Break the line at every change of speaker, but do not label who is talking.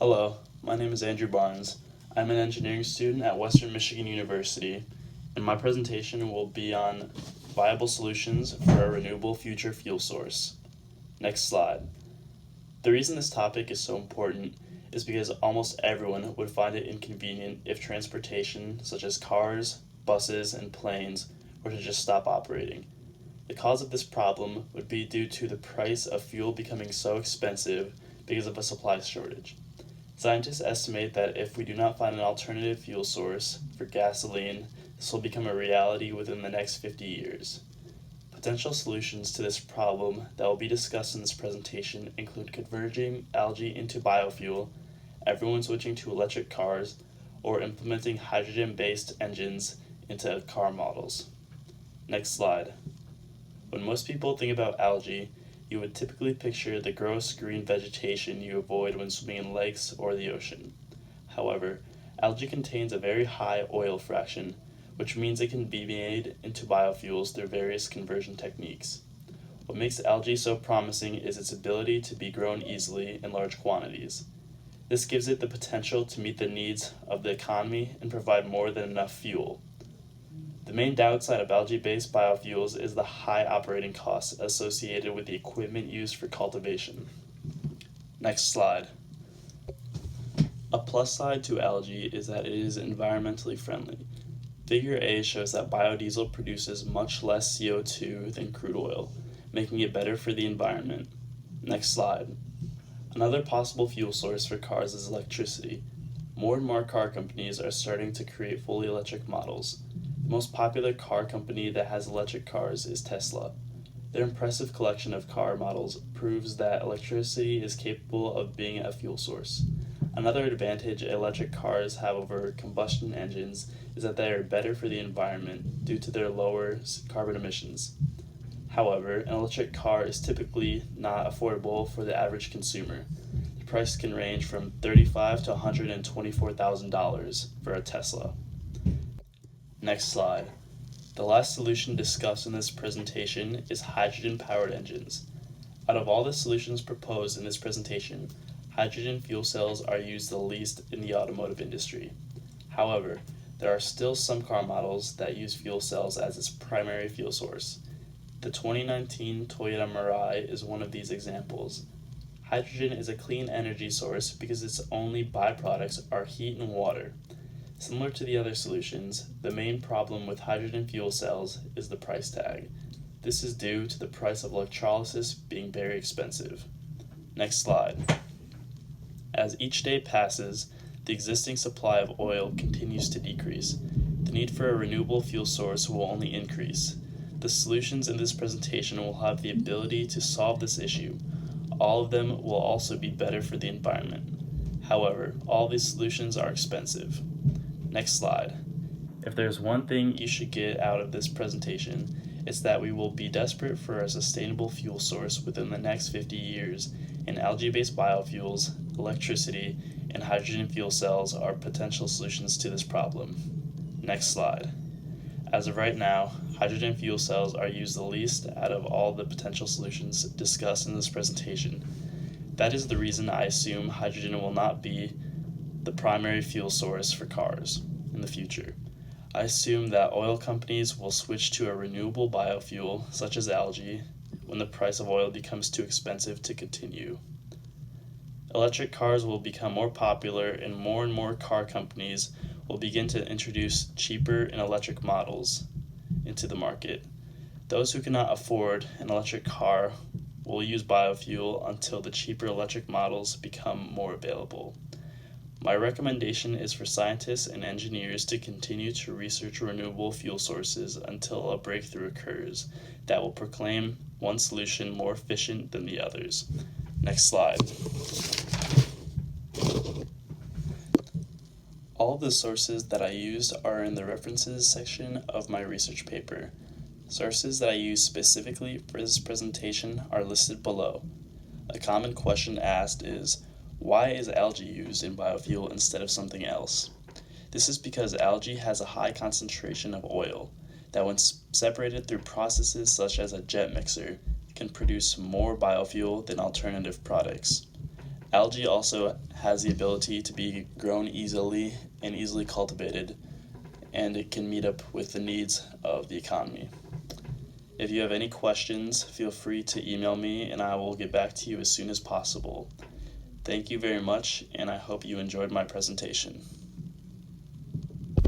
Hello, my name is Andrew Barnes. I'm an engineering student at Western Michigan University, and my presentation will be on viable solutions for a renewable future fuel source. Next slide. The reason this topic is so important is because almost everyone would find it inconvenient if transportation, such as cars, buses, and planes, were to just stop operating. The cause of this problem would be due to the price of fuel becoming so expensive because of a supply shortage. Scientists estimate that if we do not find an alternative fuel source for gasoline, this will become a reality within the next 50 years. Potential solutions to this problem that will be discussed in this presentation include converting algae into biofuel, everyone switching to electric cars, or implementing hydrogen-based engines into car models. Next slide. When most people think about algae, you would typically picture the gross green vegetation you avoid when swimming in lakes or the ocean. However, algae contains a very high oil fraction, which means it can be made into biofuels through various conversion techniques. What makes algae so promising is its ability to be grown easily in large quantities. This gives it the potential to meet the needs of the economy and provide more than enough fuel. The main downside of algae-based biofuels is the high operating costs associated with the equipment used for cultivation. Next slide. A plus side to algae is that it is environmentally friendly. Figure A shows that biodiesel produces much less CO2 than crude oil, making it better for the environment. Next slide. Another possible fuel source for cars is electricity. More and more car companies are starting to create fully electric models. The most popular car company that has electric cars is Tesla. Their impressive collection of car models proves that electricity is capable of being a fuel source. Another advantage electric cars have over combustion engines is that they are better for the environment due to their lower carbon emissions. However, an electric car is typically not affordable for the average consumer. The price can range from $35,000 to $124,000 for a Tesla. Next slide. The last solution discussed in this presentation is hydrogen-powered engines. Out of all the solutions proposed in this presentation, hydrogen fuel cells are used the least in the automotive industry. However, there are still some car models that use fuel cells as its primary fuel source. The 2019 Toyota Mirai is one of these examples. Hydrogen is a clean energy source because its only byproducts are heat and water. Similar to the other solutions, the main problem with hydrogen fuel cells is the price tag. This is due to the price of electrolysis being very expensive. Next slide. As each day passes, the existing supply of oil continues to decrease. The need for a renewable fuel source will only increase. The solutions in this presentation will have the ability to solve this issue. All of them will also be better for the environment. However, all these solutions are expensive. Next slide. If there's one thing you should get out of this presentation, it's that we will be desperate for a sustainable fuel source within the next 50 years, and algae-based biofuels, electricity, and hydrogen fuel cells are potential solutions to this problem. Next slide. As of right now, hydrogen fuel cells are used the least out of all the potential solutions discussed in this presentation. That is the reason I assume hydrogen will not be the primary fuel source for cars in the future. I assume that oil companies will switch to a renewable biofuel, such as algae, when the price of oil becomes too expensive to continue. Electric cars will become more popular, and more car companies will begin to introduce cheaper and electric models into the market. Those who cannot afford an electric car will use biofuel until the cheaper electric models become more available. My recommendation is for scientists and engineers to continue to research renewable fuel sources until a breakthrough occurs that will proclaim one solution more efficient than the others. Next slide. All of the sources that I used are in the references section of my research paper. Sources that I used specifically for this presentation are listed below. A common question asked is, why is algae used in biofuel instead of something else? This is because algae has a high concentration of oil that, when separated through processes such as a jet mixer, can produce more biofuel than alternative products. Algae also has the ability to be grown easily and easily cultivated, and it can meet up with the needs of the economy. If you have any questions, feel free to email me and I will get back to you as soon as possible. Thank you very much, and I hope you enjoyed my presentation.